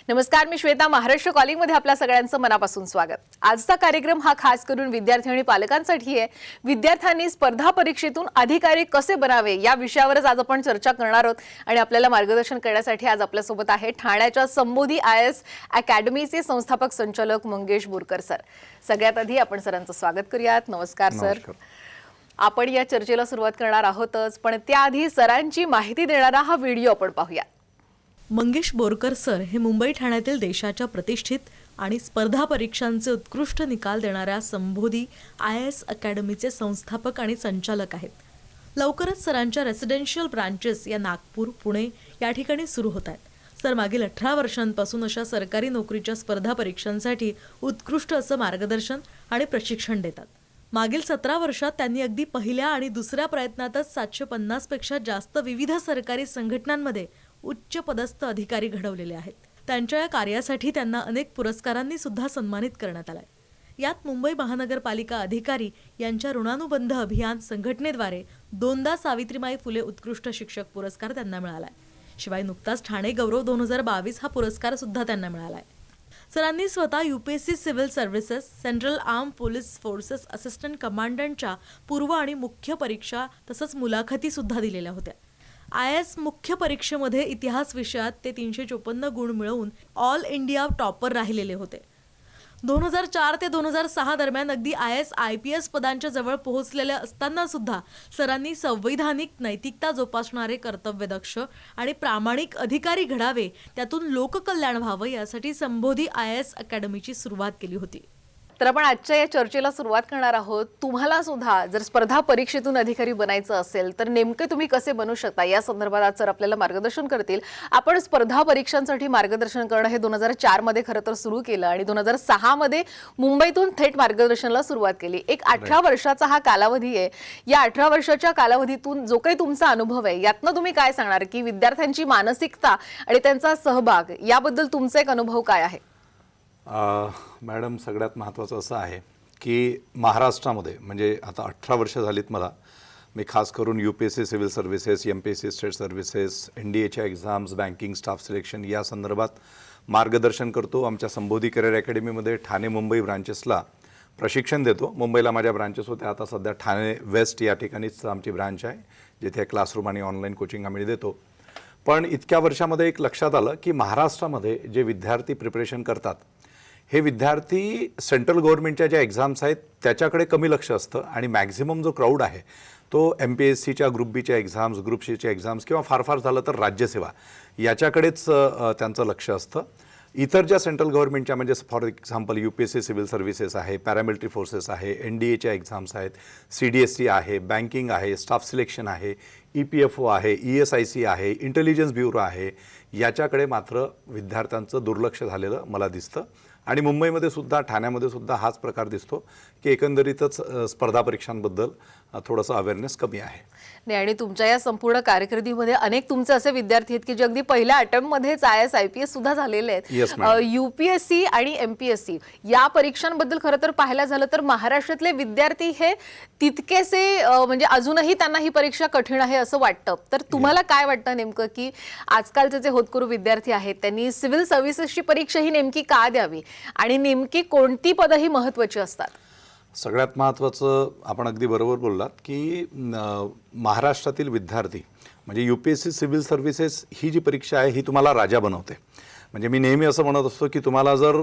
नमस्कार, मी श्वेता. महाराष्ट्र कॉलिंग मध्ये आपल्या सगळ्यांचं मनापासून स्वागत. आजचा कार्यक्रम हा खास करून विद्यार्थी आणि पालकांसाठी आहे. विद्यार्थ्यांनी स्पर्धा परीक्षेतून अधिकारी कसे बनावे या विषयावरच आज आपण चर्चा करणार आहोत आणि आपल्याला मार्गदर्शन करण्यासाठी आज आपल्या सोबत आहे ठाण्याच्या संबोधी IAS अकॅडमीचे संस्थापक संचालक मंगेश बोरकर सर. सगळ्यात आधी आपण सरांचं स्वागत करूयात. नमस्कार सर. आपण या चर्चेला सुरुवात करणार आहोतच, पण त्याआधी सरांची माहिती देणारा हा व्हिडिओ आपण पाहूया. मंगेश बोरकर सर हे मुंबई ठाण्यातील देशाच्या प्रतिष्ठित आणि स्पर्धा परीक्षांचे उत्कृष्ट निकाल देणाऱ्या संबोधी IAS अकॅडमीचे संस्थापक आणि संचालक आहेत. लवकरच सरांच्या रेसिडेन्शियल ब्रांचेस या नागपूर, पुणे या ठिकाणी सुरू होत आहेत. सर मागील 18 वर्षांपासून अशा सरकारी नोकरीच्या स्पर्धा परीक्षांसाठी उत्कृष्ट असं मार्गदर्शन आणि प्रशिक्षण देतात. मागील 17 वर्षात त्यांनी अगदी पहिल्या आणि दुसऱ्या प्रयत्नातच 750 पेक्षा जास्त विविध सरकारी संघटनांमध्ये उच्च पदस्थ अधिकारी घडवलेले आहेत. त्यांच्या या कार्यासाठी त्यांना अनेक पुरस्कारांनी सुद्धा सन्मानित करण्यात आलंय. यात मुंबई महानगरपालिका अधिकारी यांच्या ऋणानुबंध अभियान संघटनेद्वारे 2दा सावित्रीबाई फुले उत्कृष्ट शिक्षक पुरस्कार त्यांना मिळालाय. शिवाय नुकताच ठाणे गौरव 2022 हा पुरस्कार सुद्धा त्यांना मिळालाय. सरांनी स्वतः UPSC civil services, central arm police forces assistant कमांडंटच्या पूर्व आणि मुख्य परीक्षा तसंच मुलाखती सुद्धा दिलेल्या होत्या. IAS मुख्य परीक्षेमध्ये इतिहास विषयात ते 354 गुण मिळवून ऑल इंडिया टॉपर राहिलेले होते. 2004 ते 2006 दरम्यान अगदी IAS IPS पदांच्या जवळ पोहोचलेले असताना सुद्धा सरांनी संवैधानिक नैतिकता जोपासणारे कर्तव्यदक्ष आणि प्रामाणिक अधिकारी घडावे, त्यातून लोककल्याण व्हावं यासाठी संबोधी IAS अकॅडमीची सुरुवात केली होती. तर आपण आजच्या या चर्चेला सुरुवात करणार आहोत. तुम्हाला सुद्धा जर स्पर्धा परीक्षेतून अधिकारी बनायचं असेल तर नेमके तुम्ही कसे बनू शकता या संदर्भात आज सर आपल्याला मार्गदर्शन करतील. आपण स्पर्धा परीक्षांसाठी मार्गदर्शन करणं हे 2004 मध्ये खरं तर सुरू केलं आणि 2006 मध्ये मुंबईतून थेट मार्गदर्शनाला सुरुवात केली. एक 18 वर्षाचा हा कालावधी आहे. या 18 वर्षाच्या कालावधीतून जो काही तुमचा अनुभव आहे यातनं तुम्ही काय सांगणार की विद्यार्थ्यांची मानसिकता आणि त्यांचा सहभाग याबद्दल तुमचा एक अनुभव काय आहे? मॅडम, सगळ्यात महत्त्वाचं असं आहे की महाराष्ट्रामध्ये म्हणजे आता 18 वर्ष झालीत मला. मी खास करून UPSC civil services, MPSC state services, NDAच्या एक्झाम्स, बँकिंग, स्टाफ सिलेक्शन या संदर्भात मार्गदर्शन करतो. आमच्या संबोधी करिअर अकॅडमीमध्ये ठाणे मुंबई ब्रांचेसला प्रशिक्षण देतो. मुंबईला माझ्या ब्रांचेस होत्या, आता सध्या ठाणे वेस्ट या ठिकाणीच आमची ब्रांच आहे जिथे क्लासरूम आणि ऑनलाईन कोचिंग आम्ही देतो. पण इतक्या वर्षामध्ये एक लक्षात आलं की महाराष्ट्रामध्ये जे विद्यार्थी प्रिपरेशन करतात हे विद्यार्थी सेंट्रल गव्हर्नमेंटच्या ज्या एक्झाम्स आहेत त्याच्याकडे कमी लक्ष असतं आणि मॅक्झिमम जो क्राऊड आहे तो MPSCच्या ग्रुप बीच्या एक्झाम्स, ग्रुप सीच्या एक्झाम्स किंवा फार फार झालं तर राज्यसेवा याच्याकडेच त्यांचं लक्ष असतं. इतर ज्या सेंट्रल गव्हर्नमेंटच्या म्हणजे for example UPSC civil services आहे, पॅरामिलिटरी फोर्सेस आहे, NDAच्या एक्झाम्स आहेत, CDSC आहे, बँकिंग आहे, स्टाफ सिलेक्शन आहे, EPFO आहे, ESIC आहे, इंटेलिजन्स ब्युरो आहे, याच्याकडे मात्र विद्यार्थ्यांचं दुर्लक्ष झालेलं मला दिसतं. आणि मुंबईमध्ये सुद्धा, ठाण्यामध्ये सुद्धा हाच प्रकार दिसतो की एकंदरीतच स्पर्धा परीक्षांबद्दल थोडंसं अवेअरनेस कमी आहे. नाही, आणि तुमच्या या संपूर्ण कारकिर्दीमध्ये अनेक तुमचे असे विद्यार्थी आहेत की जे अगदी पहिल्या अटेम्प्टमध्येच IAS IPS सुद्धा झालेले आहेत. UPSC आणि MPSC या परीक्षांबद्दल खरं तर पाहायला झालं तर महाराष्ट्रातले विद्यार्थी हे तितकेसे म्हणजे अजूनही त्यांना ही परीक्षा कठीण आहे असं वाटतं. तर तुम्हाला काय वाटतं नेमकं की आजकालचे जे होतकरू विद्यार्थी आहेत त्यांनी सिव्हिल सर्व्हिसेसची परीक्षा ही नेमकी का द्यावी आणि नेमकी कोणती पदं ही महत्त्वाची असतात? सगळ्यात महत्त्वाचं आपण अगदी बरोबर बोललात की महाराष्ट्रातील विद्यार्थी म्हणजे UPSC सिव्हिल सर्व्हिसेस ही जी परीक्षा आहे ही तुम्हाला राजा बनवते. म्हणजे मी नेहमी असं म्हणत असतो की तुम्हाला जर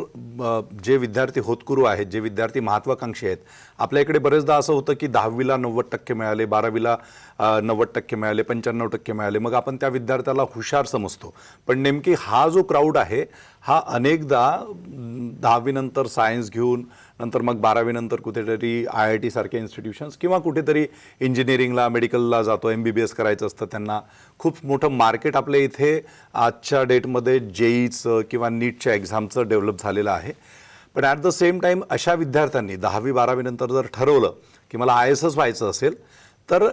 जे विद्यार्थी होतकरू आहेत, जे विद्यार्थी महत्त्वाकांक्षी आहेत, आपल्या इकडे बरेचदा असं होतं की 10वीला 90% मिळाले, 12वीला 90% मिळाले, 95% मिळाले, मग आपण त्या विद्यार्थ्याला हुशार समजतो. पण नेमकी हा जो क्राऊड आहे हा अनेकदा 10वी नंतर सायन्स घेऊन नंतर मग 12वी नंतर कुठेतरी IIT सारख्या इन्स्टिट्यूशन्स किंवा कुठेतरी इंजिनिअरिंगला, मेडिकलला जातो, MBBS करायचं असतं त्यांना. खूप मोठं मार्केट आपल्या इथे आजच्या डेटमध्ये JEEचं किंवा नीटच्या एक्झामचं डेव्हलप झालेलं आहे. पण ॲट द सेम टाईम अशा विद्यार्थ्यांनी 10वी 12वी नंतर जर ठरवलं की मला IASच व्हायचं असेल तर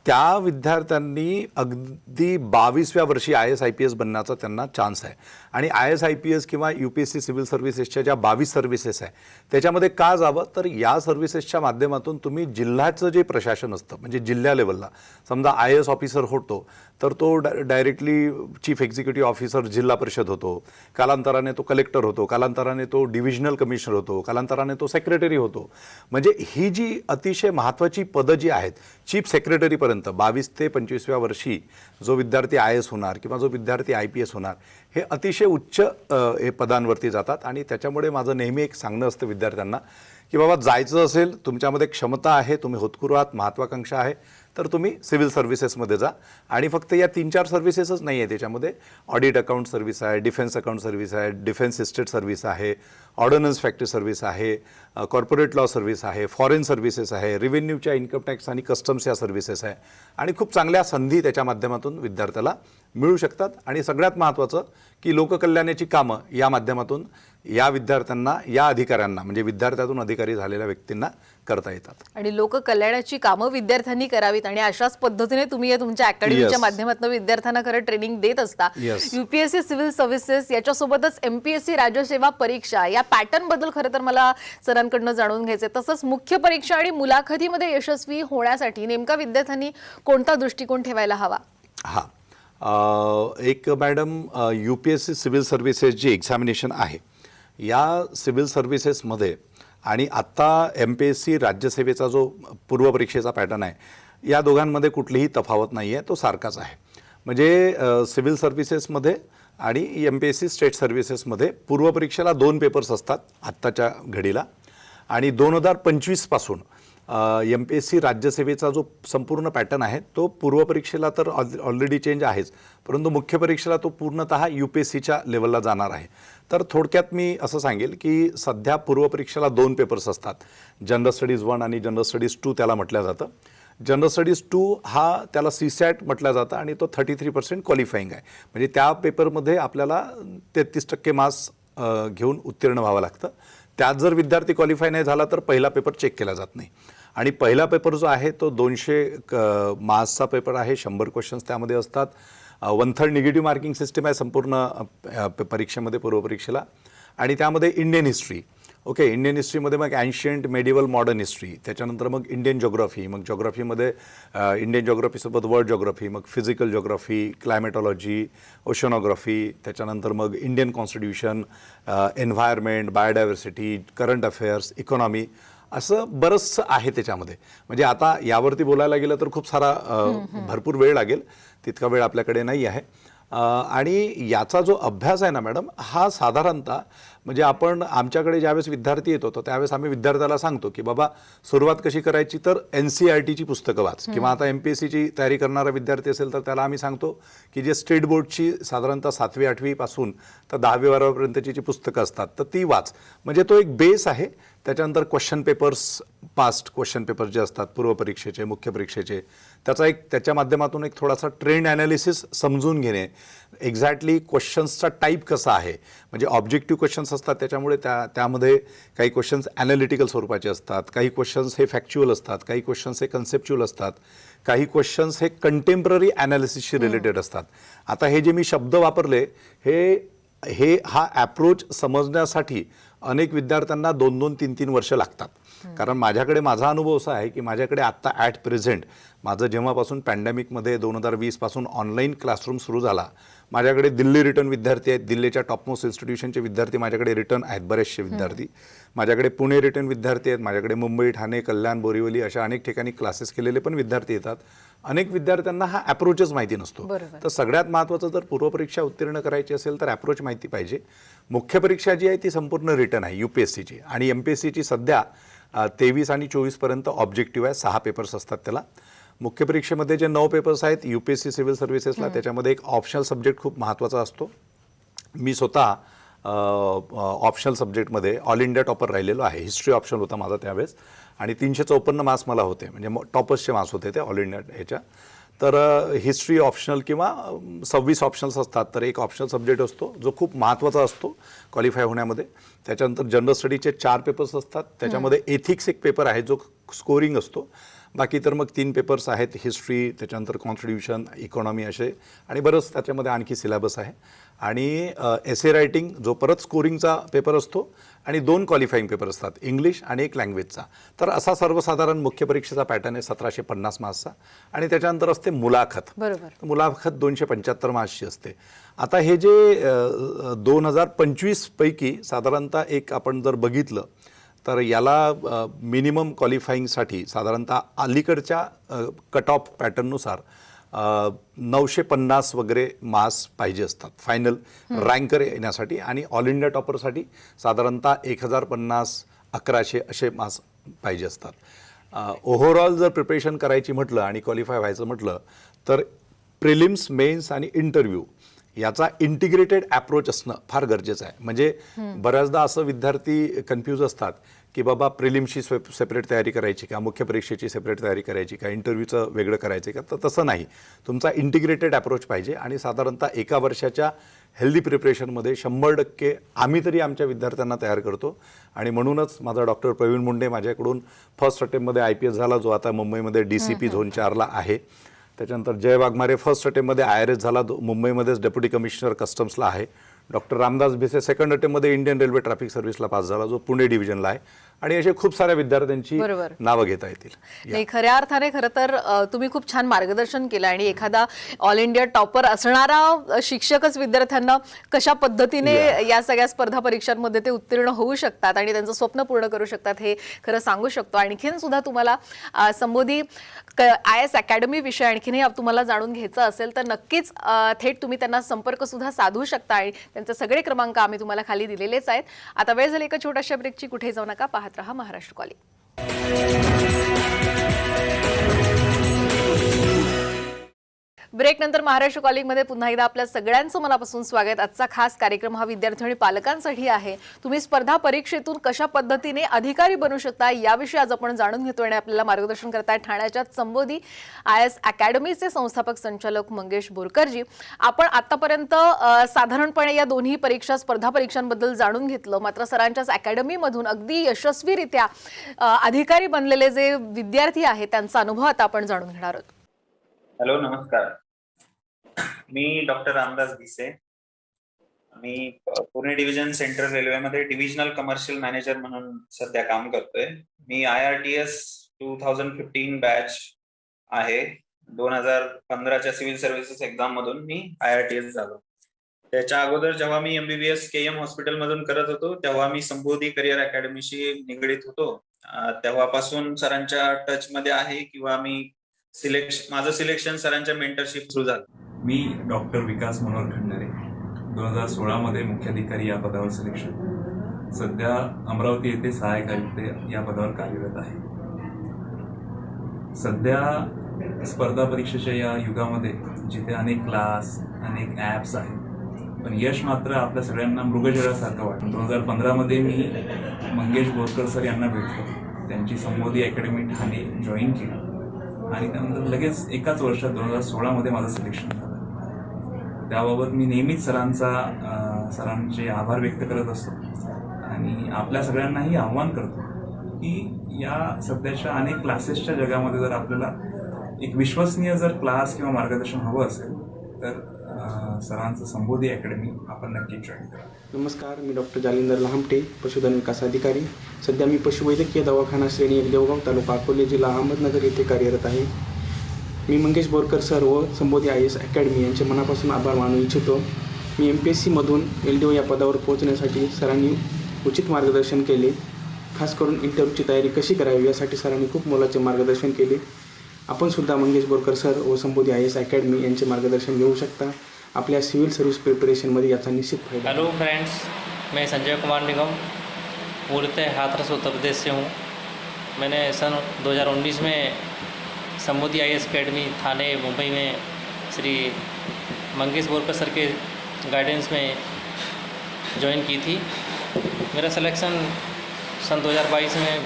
त्या विद्यार्थ्यांनी अगदी 22व्या वर्षी IAS-IPS बनण्याचा त्यांना चान्स आहे. आणि IAS-IPS किंवा UPSC सिव्हिल सर्व्हिसेसच्या ज्या 22 सर्व्हिसेस आहे त्याच्यामध्ये का जावं, तर या सर्व्हिसेसच्या माध्यमातून तुम्ही जिल्ह्याचं जे प्रशासन असतं म्हणजे जिल्हा लेवलला समजा IAS ऑफिसर होतो तर तो डायरेक्टली चीफ एक्झिक्युटिव्ह ऑफिसर जिल्हा परिषद होतो, कालांतराने तो कलेक्टर होतो, कालांतराने तो डिव्हिजनल कमिशनर होतो, कालांतराने तो सेक्रेटरी होतो. म्हणजे ही जी अतिशय महत्त्वाची पदं जी आहेत चीफ सेक्रेटरीपर्यंत 22 ते 25व्या वर्षी जो विद्यार्थी IAS होणार किंवा जो विद्यार्थी IPS होणार हे अतिशय उच्च हे पदांवरती जातात. आणि त्याच्यामुळे माझं नेहमी एक सांगणं असतं विद्यार्थ्यांना की बाबा जायचं असेल, तुमच्यामध्ये क्षमता आहे, तुम्ही होतकरू आहात, महत्त्वाकांक्षा आहे, तर तुम्ही सिव्हिल सर्व्हिसेसमध्ये जा. आणि फक्त या 3-4 सर्व्हिसेसच नाही आहे, त्याच्यामध्ये ऑडिट अकाउंट सर्व्हिस आहे, डिफेन्स अकाउंट सर्व्हिस आहे, डिफेन्स इस्टेट सर्व्हिस आहे, ऑर्डनन्स फॅक्टरी सर्व्हिस आहे, कॉर्पोरेट लॉ सर्व्हिस आहे, फॉरेन सर्व्हिसेस आहे, रेव्हेन्यूच्या इन्कम टॅक्स आणि कस्टम्स या सर्व्हिसेस आहे. आणि खूप चांगल्या संधी त्याच्या माध्यमातून विद्यार्थ्याला मिळू शकतात. आणि सगळ्यात महत्त्वाचं की लोककल्याणाची कामं या माध्यमातून या विद्यार्थ्यांना, या अधिकाऱ्यांना म्हणजे विद्यार्थ्यातून अधिकारी झालेल्या व्यक्तींना करता येतात. आणि लोककल्याणाची कामं विद्यार्थ्यांनी करावीत आणि अशाच पद्धतीने तुम्ही या तुमच्या अकॅडमीच्या Yes. माध्यमातून विद्यार्थ्यांना खरं ट्रेनिंग देत असता. Yes. UPSC सिव्हिल सर्व्हिसेस याच्यासोबतच MPSC राज्यसेवा परीक्षा या पॅटर्न बद्दल खरं तर मला सरांकडनं जाणून घ्यायचे. तसंच मुख्य परीक्षा आणि मुलाखतीमध्ये यशस्वी होण्यासाठी नेमका विद्यार्थ्यांनी कोणता दृष्टिकोन ठेवायला हवा? एक मॅडम UPSC सिव्हिल सर्व्हिसेस जी एक्झामिनेशन आहे या सिव्हिल सर्व्हिसेसमध्ये आणि आत्ता MPSC राज्यसेवेचा जो पूर्वपरीक्षेचा पॅटर्न आहे या दोघांमध्ये कुठलीही तफावत नाही आहे, तो सारखाच आहे. म्हणजे सिव्हिल सर्व्हिसेसमध्ये आणि MPSC स्टेट सर्व्हिसेसमध्ये पूर्वपरीक्षेला 2 पेपर्स असतात आत्ताच्या घडीला. आणि 2025 पासून MPSC राज्यसेवेचा जो संपूर्ण पॅटर्न आहे तो पूर्वपरीक्षेला तर ऑलरेडी चेंज आहेच, परंतु मुख्य परीक्षेला तो पूर्णतः UPSCच्या लेवलला जाणार आहे. तर थोडक्यात मी असं सांगेल की सध्या पूर्वपरीक्षेला 2 पेपर्स असतात, जनरल स्टडीज 1 आणि जनरल स्टडीज 2 त्याला म्हटलं जातं. जनरल स्टडीज 2 हा त्याला CSAT म्हटलं जातं आणि तो 33% क्वालिफाईंग आहे. म्हणजे त्या पेपरमध्ये आपल्याला 33% मार्क्स घेऊन उत्तीर्ण व्हावं लागतं. त्यात जर विद्यार्थी क्वालिफाय नाही झाला तर पहिला पेपर चेक केला जात नाही. आणि पहिला पेपर जो आहे तो 200 मार्क्सचा पेपर आहे, 100 क्वेश्चन्स त्यामध्ये असतात. 1/3 निगेटिव्ह मार्किंग सिस्टीम आहे संपूर्ण परीक्षेमध्ये, पूर्वपरीक्षेला. आणि त्यामध्ये इंडियन हिस्ट्री, ओके, इंडियन हिस्ट्रीमध्ये मग ॲन्शियंट, मेडिवल, मॉडर्न हिस्ट्री, त्याच्यानंतर मग इंडियन ज्योग्राफी, मग ज्योग्राफीमध्ये इंडियन ज्योग्राफीसोबत वर्ल्ड ज्योग्राफी, मग फिजिकल ज्योग्राफी, क्लायमेटॉलॉजी, ओशनोग्राफी, त्याच्यानंतर मग Indian constitution, environment, biodiversity, current affairs, economy, असं बरंचसं आहे त्याच्यामध्ये. म्हणजे आता यावरती बोलायला गेलं तर खूप सारा भरपूर वेळ लागेल, तितका वेळ आपल्याकडे नाही आहे. आणि याचा जो अभ्यास आहे ना मॅडम, हा साधारणतः म्हणजे आपण आमच्याकडे ज्यावेळेस विद्यार्थी येत होतो त्यावेळेस आम्ही विद्यार्थ्याला सांगतो की बाबा सुरुवात कशी करायची, तर NCERTची पुस्तकं वाच. किंवा आता MPSCची तयारी करणारा विद्यार्थी असेल तर त्याला आम्ही सांगतो की जे स्टेट बोर्डची साधारणतः 7वी 8वी पासून तर 10वी 12वीपर्यंतची जी पुस्तकं असतात तर ती वाच. म्हणजे तो एक बेस आहे. त्याच्यानंतर question papers, past question papers जे असतात पूर्वपरीक्षेचे, मुख्य परीक्षेचे, त्याच्या माध्यमातून एक थोडासा ट्रेंड ॲनालिसिस समजून घेणे, एक्झॅक्टली क्वेश्चन्सचा टाईप कसा आहे. म्हणजे ऑब्जेक्टिव्ह क्वेश्चन्स असतात त्याच्यामुळे त्यामध्ये काही क्वेश्चन्स ॲनालिटिकल स्वरूपाचे असतात, काही क्वेश्चन्स हे फॅक्च्युअल असतात, काही क्वेश्चन्स हे कन्सेप्च्युअल असतात, काही क्वेश्चन्स हे कंटेम्पररी ॲनालिसिसशी रिलेटेड असतात. आता हे जे मी शब्द वापरले हा ॲप्रोच समजण्यासाठी अनेक विद्यार्थ्यांना 2-2, 3-3 वर्ष लागतात. कारण माझा अनुभव असा आहे की माझ्याकडे आत्ता ॲट प्रेझेंट माझं जेव्हापासून पॅन्डेमिकमध्ये 2020 पासून ऑनलाईन क्लासरूम सुरू झाला, माझ्याकडे दिल्ली रिटर्न विद्यार्थी आहेत, दिल्लीच्या टॉपमोस्ट इन्स्टिट्यूशनचे विद्यार्थी माझ्याकडे रिटर्न आहेत, बरेचसे विद्यार्थी माझ्याकडे पुणे रिटर्न विद्यार्थी आहेत, माझ्याकडे मुंबई, ठाणे, कल्याण, बोरिवली अशा अनेक ठिकाणी क्लासेस केलेले पण विद्यार्थी येतात. अनेक विद्यार्थ्यांना हा ॲप्रोचच माहिती नसतो. तर सगळ्यात महत्त्वाचं जर पूर्वपरीक्षा उत्तीर्ण करायची असेल तर ॲप्रोच माहिती पाहिजे. मुख्य परीक्षा जी आहे ती संपूर्ण रिटर्न आहे UPSCची, आणि MPSCची सध्या 23 आणि 24पर्यंत ऑब्जेक्टिव्ह आहे, 6 पेपर्स असतात त्याला. मुख्य परीक्षेमध्ये जे 9 पेपर्स आहेत UPSC सिव्हिल सर्व्हिसेसला, त्याच्यामध्ये एक ऑप्शनल सब्जेक्ट खूप महत्त्वाचा असतो. मी स्वतः ऑप्शनल सब्जेक्टमध्ये ऑल इंडिया टॉपर राहिलेलो आहे. हिस्ट्री ऑप्शनल होता माझा त्यावेळेस आणि 354 मार्क्स मला होते, म्हणजे टॉपर्सचे मार्क्स होते ते ऑल इंडिया ह्याच्या. तर हिस्ट्री ऑप्शनल किंवा 26 ऑप्शनल्स असतात, तर एक ऑप्शनल सब्जेक्ट असतो जो खूप महत्त्वाचा असतो क्वालिफाय होण्यामध्ये. त्याच्यानंतर जनरल स्टडीचे 4 पेपर्स असतात, त्याच्यामध्ये एथिक्स एक पेपर आहे जो स्कोरिंग असतो. बाकी तर मग 3 पेपर्स आहेत, हिस्ट्री, त्याच्यानंतर कॉन्स्टिट्यूशन, इकॉनॉमी असे, आणि बरंच त्याच्यामध्ये आणखी सिलेबस आहे. आणि एसे रायटिंग जो परत स्कोरिंगचा पेपर असतो, आणि 2 क्वालिफाईंग पेपर असतात, इंग्लिश आणि 1 लँग्वेजचा. तर असा सर्वसाधारण मुख्य परीक्षेचा पॅटर्न आहे 1750 मार्क्सचा. आणि त्याच्यानंतर असते मुलाखत. बरोबर. मुलाखत 275 मार्क्सची असते. आता हे जे 2025 पैकी साधारणतः एक आपण जर बघितलं तर याला मिनिमम क्वालिफाईंगसाठी साधारणतः अलीकडच्या कट ऑफ पॅटर्ननुसार 950 वगैरे मार्क्स पाहिजे असतात फायनल रँकर येण्यासाठी. आणि ऑल इंडिया टॉपरसाठी साधारणतः 1050, 1100 असे मार्क्स पाहिजे असतात. ओव्हरऑल जर प्रिपरेशन करायची म्हटलं आणि क्वालिफाय व्हायचं म्हटलं तर प्रिलिम्स, मेन्स आणि इंटरव्ह्यू याचा इंटिग्रेटेड ॲप्रोच असणं फार गरजेचं आहे. म्हणजे बऱ्याचदा असं विद्यार्थी कन्फ्यूज असतात की बाबा प्रिलिम्सची सेपरेट तयारी करायची का, मुख्य परीक्षेची सेपरेट तयारी करायची का, इंटरव्ह्यूचं वेगळं करायचं का. तर तसं नाही, तुमचा इंटिग्रेटेड ॲप्रोच पाहिजे. आणि साधारणतः एका वर्षाच्या हेल्दी प्रिपरेशनमध्ये 100% आम्ही तरी आमच्या विद्यार्थ्यांना तयार करतो. आणि म्हणूनच माझा डॉक्टर प्रवीण मुंडे माझ्याकडून फर्स्ट अटेम्प्टमध्ये IPS झाला, जो आता मुंबईमध्ये DCP झोन 4ला आहे. त्याच्यानंतर जय वाघमारे फर्स्ट अटेम्प्टमध्ये IRS झाला, मुंबईमध्येच डेप्युटी कमिशनर कस्टम्सला आहे. डॉक्टर रामदास भिसे सेकंड अटेम्प्टमध्ये इंडियन रेल्वे ट्रॅफिक सर्व्हिसला पास झाला, जो पुणे डिव्हिजनला आहे. आणि असे खूप साऱ्या विद्यार्थ्यांची बरोबर. नावं घेता येतील. नाही, खऱ्या अर्थाने खरं तर तुम्ही खूप छान मार्गदर्शन केलं. आणि एखादा ऑल इंडिया टॉपर असणारा शिक्षकच विद्यार्थ्यांना कशा पद्धतीने या सगळ्या स्पर्धा परीक्षांमध्ये ते उत्तीर्ण होऊ शकतात आणि त्यांचं स्वप्न पूर्ण करू शकतात हे खरं सांगू शकतो. आणखीन सुद्धा तुम्हाला संबोधी IAS अकॅडमी विषय आणखीनही तुम्हाला जाणून घ्यायचं असेल तर नक्कीच थेट तुम्ही त्यांना संपर्क सुद्धा साधू शकता. आणि त्यांचे सगळे क्रमांक आम्ही तुम्हाला खाली दिलेलेच आहेत. आता वेळ झाली एका छोट्याशा ब्रेकची, कुठे जाऊ नका, पाहत रहा महाराष्ट्र कॉलिंग. ब्रेक नंतर महाराष्ट्र कॉलिंगमध्ये पुन्हा एकदा आपल्या सगळ्यांचं मनापासून स्वागत. आजचा खास कार्यक्रम हा विद्यार्थी आणि पालकांसाठी आहे. तुम्ही स्पर्धा परीक्षेतून कशा पद्धतीने अधिकारी बनू शकता याविषयी आज आपण जाणून घेतोय. आणि आपल्याला मार्गदर्शन करतायत ठाण्याच्या संबोधी IAS अकॅडमीचे संस्थापक संचालक मंगेश बोरकरजी. आपण आतापर्यंत साधारणपणे या दोन्ही परीक्षा स्पर्धा परीक्षांबद्दल जाणून घेतलं. मात्र सरांच्याच अकॅडमीमधून अगदी यशस्वीरित्या अधिकारी बनलेले जे विद्यार्थी आहेत त्यांचा अनुभव आता आपण जाणून घेणार आहोत. हॅलो, नमस्कार. मी डॉक्टर रामदास भिसे. मी पुणे डिव्हिजन सेंट्रल रेल्वेमध्ये डिव्हिजनल कमर्शियल मॅनेजर म्हणून सध्या काम करतोय. मी IRTS 2015 बॅच आहे. 2015च्या सिव्हिल सर्व्हिसेस एक्झाम मधून मी IRTS झालो. त्याच्या अगोदर जेव्हा मी MBBS KM हॉस्पिटल मधून करत होतो तेव्हा मी संबोधी करिअर अकॅडमीशी निगडीत होतो. तेव्हापासून सरांच्या टच मध्ये आहे किंवा मी माझं सिलेक्शन सरांच्या मेंटरशिप थ्रू झालं. मी डॉक्टर विकास मनोहर खंडारे, 2016 मध्ये मुख्याधिकारी या पदावर सिलेक्शन. सध्या अमरावती येथे सहाय्यक आयुक्त या पदावर कार्यरत आहे. सध्या स्पर्धा परीक्षेच्या या युगामध्ये जिथे अनेक क्लास, अनेक ॲप्स आहेत, पण यश मात्र आपल्या सगळ्यांना मृगजळासारखं वाटतं. 2015 मध्ये मी मंगेश बोरकर सर यांना भेटलो. त्यांची संबोधी अकॅडमी ठाणे जॉईन केली आणि त्यानंतर लगेच एकाच वर्षात 2016 मध्ये माझं सिलेक्शन झालं. त्याबाबत मी नेहमीच सरांचे आभार व्यक्त करत असतो आणि आपल्या सगळ्यांनाही आव्हान करतो की या सध्याच्या अनेक क्लासेसच्या जगामध्ये जर आपल्याला एक विश्वसनीय जर क्लास किंवा मार्गदर्शन हवं असेल तर सरांचं संबोधी अकॅडमी आपण नक्की जॉईन करा. नमस्कार, मी डॉक्टर जालिंदर लहामटे, पशुधन विकास अधिकारी. सध्या मी पशुवैद्यकीय दवाखाना श्रेणी 1 देवगाव, तालुका अकोले, जिल्हा अहमदनगर येथे कार्यरत आहे. मी मंगेश बोरकर सर व संबोधी IAS अकॅडमी यांचे मनापासून आभार मानू इच्छितो. मी MPSCमधून LDO या पदावर पोहोचण्यासाठी सरांनी उचित मार्गदर्शन केले. खास करून इंटरव्ह्यूची तयारी कशी करावी यासाठी सरांनी खूप मोलाचे मार्गदर्शन केले. आपण सुद्धा मंगेश बोरकर सर व संबोधी IAS अकॅडमी यांचे मार्गदर्शन घेऊ शकता. आपल्या सिविल सर्विस प्रिपरेशनमध्ये याचा निश्चित फायदा. हेलो फ्रेंड्स, मैं संजय कुमार निगम, मूलतः हाथरस उत्तर प्रदेश से हूँ. मैंने सन 2019 में संबोधी IAS अकेडमी थाने मुंबई में श्री मंगेश बोरकर सर के गाइडेंस में ज्वाइन की थी. मेरा सिलेक्शन सन 2022 में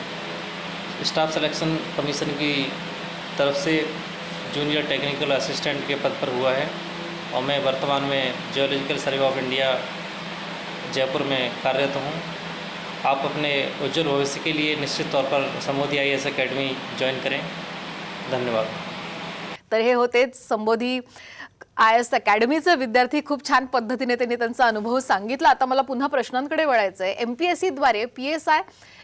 स्टाफ सिलेक्शन कमीशन की तरफ से जूनियर टेक्निकल असिस्टेंट के पद पर हुआ है और मैं वर्तमान में geological survey of India Jaipur में कार्यरत हूँ. आप अपने उज्जवल भविष्य के लिए निश्चित तौर पर संबोधी IAS अकेडमी ज्वाइन करें. धन्यवाद. तर हे होतेच संबोधी IAS अकॅडमीचे विद्यार्थी. खूप छान पद्धतीने त्यांनी त्यांचा अनुभव सांगितला. आता मला पुन्हा प्रश्नांकडे वळायचं आहे. MPSC द्वारे PSI,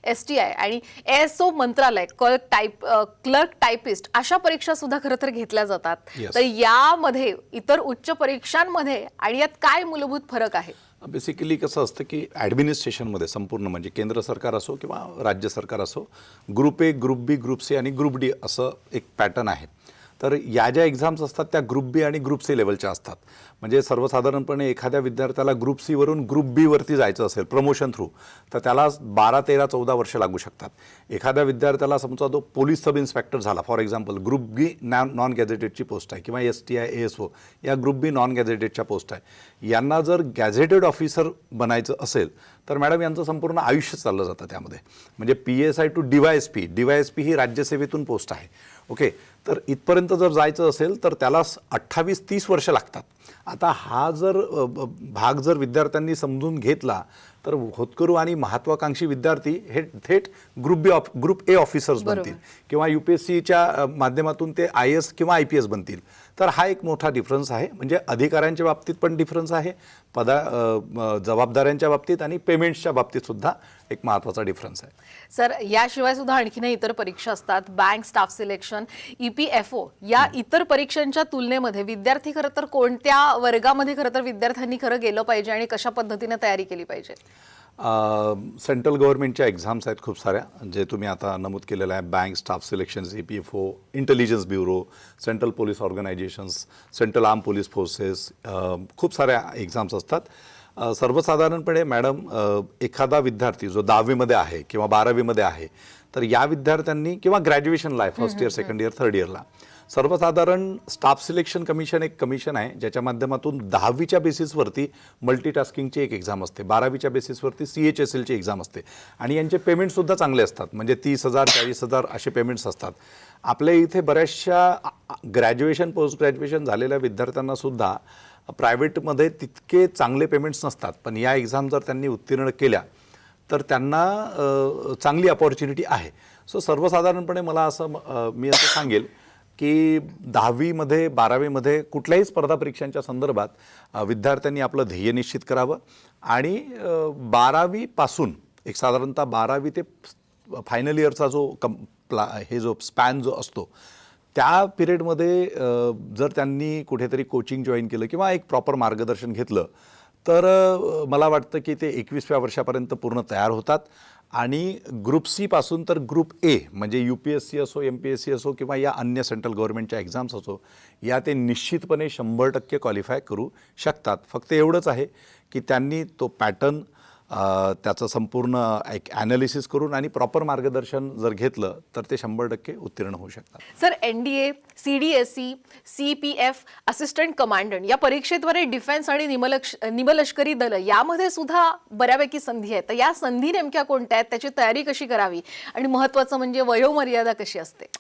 STI आणि ASO मंत्रालय क्लर्क टायपिस्ट अशा परीक्षा सुद्धा खरं तर घेतल्या जातात. Yes. तर यामध्ये इतर उच्च परीक्षांमध्ये आणि यात काय मूलभूत फरक आहे? बेसिकली कसं असतं की ॲडमिनिस्ट्रेशनमध्ये संपूर्ण म्हणजे केंद्र सरकार असो किंवा राज्य सरकार असो, group A, group B, group C आणि ग्रुप डी असं एक पॅटर्न आहे. तर या ज्या एक्झाम्स असतात त्या ग्रुप बी आणि ग्रुप सी लेवलच्या असतात. म्हणजे सर्वसाधारणपणे एखाद्या विद्यार्थ्याला ग्रुप सी वरून ग्रुप बी वरती जायचं असेल प्रमोशन थ्रू, तर त्याला 12, 13, 14 वर्ष लागू शकतात. एखाद्या विद्यार्थ्याला समजा तो पोलीस सब इन्स्पेक्टर झाला for example, group B non गॅझेटेडची पोस्ट आहे किंवा STI, ASO या ग्रुप बी नॉन गॅझेटेडच्या पोस्ट आहे. यांना जर गॅझेटेड ऑफिसर बनायचं असेल तर मॅडम यांचं संपूर्ण आयुष्य चाललं जातं त्यामध्ये. म्हणजे PSI टू DYSP ही राज्यसेवेतून पोस्ट आहे. ओके, तर इथपर्यंत जर जायचं असेल तर त्याला 28-30 वर्ष लागतात. आता हा जर भाग जर विद्यार्थ्यांनी समजून घेतला तर होतकरू आणि महत्त्वाकांक्षी विद्यार्थी हे थेट ग्रुप ए ऑफिसर्स बनतील किंवा UPSCच्या माध्यमातून ते IAS किंवा IPS बनतील. तर हा एक मोठा डिफरन्स आहे. म्हणजे अधिकाऱ्यांच्या बाबतीत पण डिफरन्स आहे, जबाबदाऱ्यांच्या बाबतीत आणि पेमेंट्सच्या बाबतीत सुद्धा एक महत्त्वाचा डिफरन्स आहे. सर, याशिवाय सुद्धा आणखीनही इतर परीक्षा असतात. बँक स्टाफ सिलेक्शन, EPFO या इतर परीक्षांच्या तुलनेमध्ये विद्यार्थी खरं तर कोणत्या वर्गामध्ये खरं तर विद्यार्थ्यांनी खरं गेलं पाहिजे आणि कशा पद्धतीने तयारी केली पाहिजे? सेंट्रल गव्हर्नमेंटच्या एक्झाम्स आहेत खूप साऱ्या, जे तुम्ही आता नमूद केलेलं आहे. Bank staff selections, EPFO, intelligence bureau, central police organisations, central arm police forces, खूप साऱ्या एक्झाम्स असतात. सर्वसाधारणपणे मॅडम एखादा विद्यार्थी जो 10वीमध्ये आहे किंवा 12वीमध्ये आहे, तर या विद्यार्थ्यांनी किंवा ग्रॅज्युएशनला आहे first year, second year, third इयरला, सर्वसाधारण स्टाफ सिलेक्शन कमिशन एक कमिशन आहे ज्याच्या माध्यमातून 10वीच्या बेसिसवरती मल्टीटास्किंगची एक एक्झाम असते, 12वीच्या बेसिसवरती CHSLची एक्झाम असते आणि यांचे पेमेंटसुद्धा चांगले असतात. म्हणजे 30,000, 40,000 असे पेमेंट्स असतात. आपल्या इथे बऱ्याचशा ग्रॅज्युएशन, पोस्ट ग्रॅज्युएशन झालेल्या विद्यार्थ्यांना सुद्धा प्रायव्हेटमध्ये तितके चांगले पेमेंट्स नसतात. पण या एक्झाम जर त्यांनी उत्तीर्ण केल्या तर त्यांना चांगली अपॉर्च्युनिटी आहे. सो सर्वसाधारणपणे मला असं मी असं सांगेल की 10वीमध्ये, 12वीमध्ये कुठल्याही स्पर्धा परीक्षांच्या संदर्भात विद्यार्थ्यांनी आपलं ध्येय निश्चित करावं आणि 12वीपासून एक साधारणतः 12वी ते फायनल इयरचा जो जो स्पॅन जो असतो त्या पिरियडमध्ये जर त्यांनी कुठेतरी कोचिंग जॉईन केलं किंवा एक प्रॉपर मार्गदर्शन घेतलं तर मला वाटतं की ते 21व्या वर्षापर्यंत पूर्ण तयार होतात आणि ग्रुप सी पासून तर ग्रुप ए म्हणजे UPSC असो, MPSC असो किंवा या अन्य सेंट्रल गव्हर्नमेंटच्या एक्झाम्स असो, या ते निश्चितपणे 100% क्वालिफाय करू शकतात. फक्त एवढंच आहे की त्यांनी तो पॅटर्न त्याचं संपूर्ण एक ॲनालिसिस करून आणि प्रॉपर मार्गदर्शन जर घेतलं तर ते 100% उत्तीर्ण होऊ शकतात. Sir, NDA, CDSE, CPF, assistant commandant या परीक्षेद्वारे डिफेन्स आणि निमलष्करी दल यामध्ये सुद्धा बऱ्यापैकी संधी आहेत. तर या संधी नेमक्या कोणत्या आहेत, त्याची तयारी कशी करावी आणि महत्त्वाचं म्हणजे वयोमर्यादा कशी असते?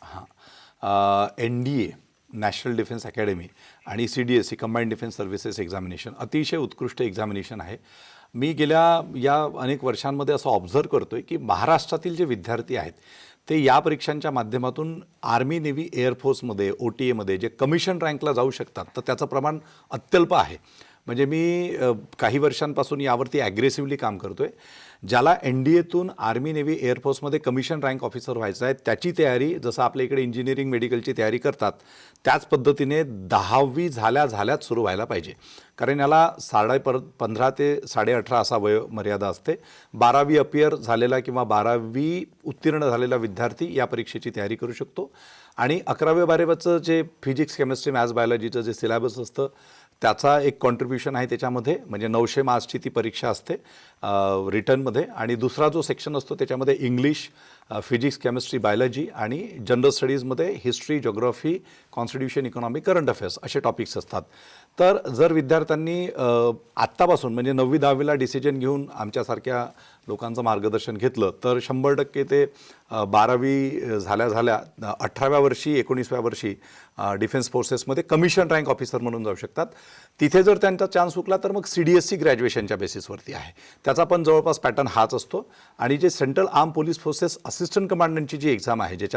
NDA नॅशनल डिफेन्स अकॅडमी आणि CDSE combined defence services examination अतिशय उत्कृष्ट एक्झामिनेशन आहे. मी गेल्या या अनेक वर्षांमध्ये असं ऑब्झर्व करतो आहे की महाराष्ट्रातील जे विद्यार्थी आहेत ते या परीक्षांच्या माध्यमातून आर्मी, नेव्ही, एअरफोर्समध्ये, OTA जे कमिशन रँकला जाऊ शकतात तर त्याचं प्रमाण अत्यल्प आहे. म्हणजे मी काही वर्षांपासून यावरती ॲग्रेसिव्हली काम करतो आहे. ज्याला NDAतून आर्मी, नेव्ही, एअरफोर्समध्ये कमिशन रँक ऑफिसर व्हायचं आहे त्याची तयारी जसं आपल्या इकडे इंजिनिअरिंग, मेडिकलची तयारी करतात त्याच पद्धतीने 10वी झाल्याच सुरू व्हायला पाहिजे. कारण याला 15 ते 18.5 असा वयोमर्यादा असते. 12वी अपियर झालेला किंवा 12वी उत्तीर्ण झालेला विद्यार्थी या परीक्षेची तयारी करू शकतो आणि 11वी-12वीचं जे फिजिक्स, केमिस्ट्री, मॅथ्स, बायोलॉजीचं जे सिलेबस असतं त्याचा एक कॉन्ट्रीब्युशन आहे त्याच्यामध्ये. म्हणजे 900 मार्क्सची ती परीक्षा असते रिटर्नमध्ये आणि दुसरा जो सेक्शन असतो त्याच्यामध्ये इंग्लिश, फिजिक्स, केमिस्ट्री, बायोलॉजी आणि जनरल स्टडीजमध्ये history, geography, constitution, economy, current affairs असे टॉपिक्स असतात. तर जर विद्यार्थ्यांनी आत्तापासून म्हणजे 9वी 10वीला डिसिजन घेऊन आमच्यासारख्या लोकांचं मार्गदर्शन घेतलं तर 100% ते 12वी झाल्या 18व्या वर्षी, 19व्या वर्षी डिफेन्स फोर्सेसमध्ये कमिशन रँक ऑफिसर म्हणून जाऊ शकतात. तिथे जर त्यांचा चान्स हुकला तर मग CDSE ग्रॅज्युएशनच्या बेसिसवरती आहे. त्याचा पण जवळपास पॅटर्न हाच असतो आणि जे central arm police forces assistant कमांडंटची जी एक्झाम आहे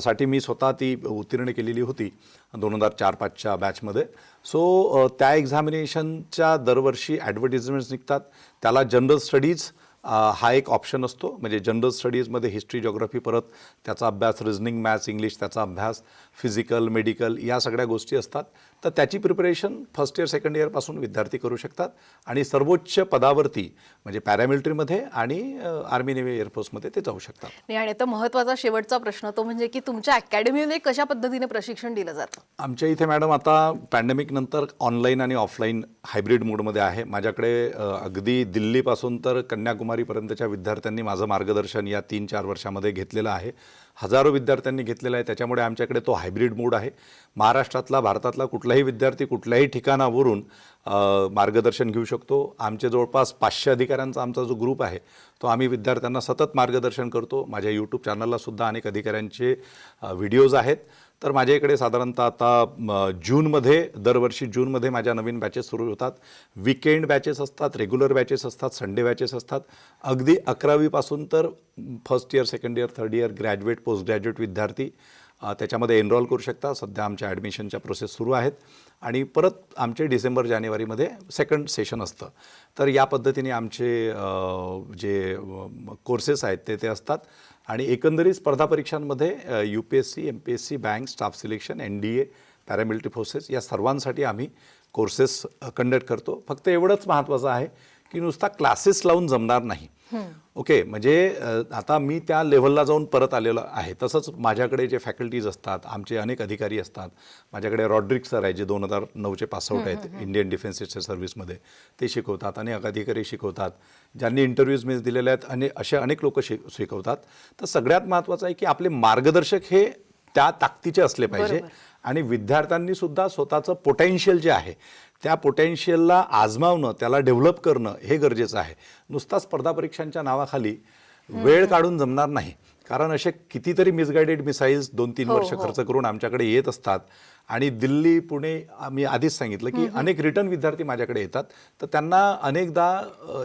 साठी मी स्वतः ती उत्तीर्ण केलेली होती 2004-05च्या बॅचमध्ये. सो त्या एक्झामिनेशनच्या दरवर्षी ॲडव्हर्टिजमेंट्स निघतात. त्याला जनरल स्टडीज हा एक ऑप्शन असतो. म्हणजे जनरल स्टडीजमध्ये हिस्ट्री, जॉग्रफी, परत त्याचा अभ्यास, रिझनिंग, मॅथ्स, इंग्लिश त्याचा अभ्यास, फिजिकल, मेडिकल या सगळ्या गोष्टी असतात. तर त्याची प्रिपरेशन फर्स्ट इयर, सेकंड इयरपासून विद्यार्थी करू शकतात आणि सर्वोच्च पदावरती म्हणजे पॅरामिलिटरीमध्ये आणि आर्मी, नेव्ही, एअरफोर्समध्ये ते जाऊ शकतात. नाही, आणि आता महत्त्वाचा शेवटचा प्रश्न तो म्हणजे की तुमच्या अकॅडमीमध्ये कशा पद्धतीने प्रशिक्षण दिलं जातं? आमच्या इथे मॅडम आता पॅन्डेमिक नंतर ऑनलाईन आणि ऑफलाईन हायब्रिड मोडमध्ये आहे. माझ्याकडे अगदी दिल्लीपासून तर कन्याकुमारीपर्यंतच्या विद्यार्थ्यांनी माझं मार्गदर्शन या 3-4 वर्षामध्ये घेतलेलं आहे. हजारो विद्यार्थ्यांनी घेतलेला आहे. त्याच्यामुळे आमच्याकडे तो हायब्रिड मोड आहे. महाराष्ट्रातला, भारतातला कुठलाही विद्यार्थी कुठल्याही ठिकाणावरून मार्गदर्शन घेऊ शकतो. आमचे जवळपास 500 अधिकाऱ्यांचा आमचा जो ग्रुप आहे तो आम्ही विद्यार्थ्यांना सतत मार्गदर्शन करतो. माझ्या यूट्यूब चॅनललासुद्धा अनेक अधिकाऱ्यांचे व्हिडिओज आहेत. तर माझ्या इकडे साधारणतः आता दरवर्षी जूनमध्ये माझ्या नवीन बॅचेस सुरू होतात. वीकेंड बॅचेस असतात, रेग्युलर बॅचेस असतात, संडे बॅचेस असतात. अगदी 11वीपासून तर first year, second year, third year, graduate, post graduate विद्यार्थी त्याच्यामध्ये एनरोल करू शकता. सध्या आमच्या ॲडमिशनच्या प्रोसेस सुरू आहेत आणि परत आमचे डिसेंबर-जानेवारीमध्ये सेकंड सेशन असतं. तर या पद्धतीने आमचे जे कोर्सेस आहेत ते असतात. आणि एकंदरीत स्पर्धा परीक्षांमध्ये UPSC, MPSC, bank, staff selection, NDA, paramilitary forces या सर्वांसाठी आम्ही कोर्सेस कंडक्ट करतो. फक्त एवढंच महत्त्वाचं आहे की नुसता क्लासेस लावून जमणार नाही. ओके, म्हणजे आता मी त्या लेव्हलला जाऊन परत आलेलो आहे. तसंच माझ्याकडे जे फॅकल्टीज असतात, आमचे अनेक अधिकारी असतात. माझ्याकडे रॉड्रिक सर आहे जे 2009चे पासआउट आहेत इंडियन डिफेन्स सर्व्हिसमध्ये. ते शिकवतात, अनेक अधिकारी शिकवतात, ज्यांनी इंटरव्ह्यूज मिस दिलेले आहेत, आणि असे अनेक लोक शिकवतात. तर सगळ्यात महत्त्वाचं आहे की आपले मार्गदर्शक हे त्या ताकदीचे असले पाहिजे आणि विद्यार्थ्यांनी सुद्धा स्वतःचं पोटेन्शियल जे आहे त्या पोटेन्शियलला आजमावणं, त्याला डेव्हलप करणं हे गरजेचं आहे. नुसता स्पर्धा परीक्षांच्या नावाखाली वेळ काढून जमणार नाही. कारण असे कितीतरी मिसगायडेड मिसाईल्स 2-3 वर्ष खर्च करून आमच्याकडे येत असतात. आणि दिल्ली, पुणे, आम्ही आधीच सांगितलं की अनेक रिटर्न विद्यार्थी माझ्याकडे येतात. तर त्यांना अनेकदा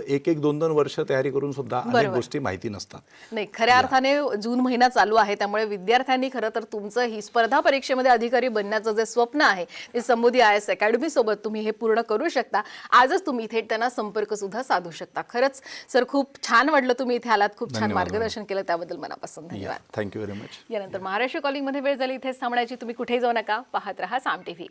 1-2 वर्ष तयारी करून सुद्धा अनेक गोष्टी माहिती नसतात. नाही, खऱ्या अर्थाने जून महिना चालू आहे, त्यामुळे विद्यार्थ्यांनी खरं तर तुमचं ही स्पर्धा परीक्षेमध्ये अधिकारी बनण्याचं जे स्वप्न आहे ते समोदी IAS अकॅडमी सोबत तुम्ही हे पूर्ण करू शकता. आजच तुम्ही थेट त्यांना संपर्क सुद्धा साधू शकता. खरंच सर, खूप छान वाटलं तुम्ही इथे आलात, खूप छान मार्गदर्शन केलं, त्याबद्दल मनापासून धन्यवाद. Thank you very much. यानंतर महाराष्ट्र कॉलिंगमध्ये वेळ झाली. इथेच थांबण्याची. तुम्ही कुठेही जाऊ नका, पाहत रहा साम TV.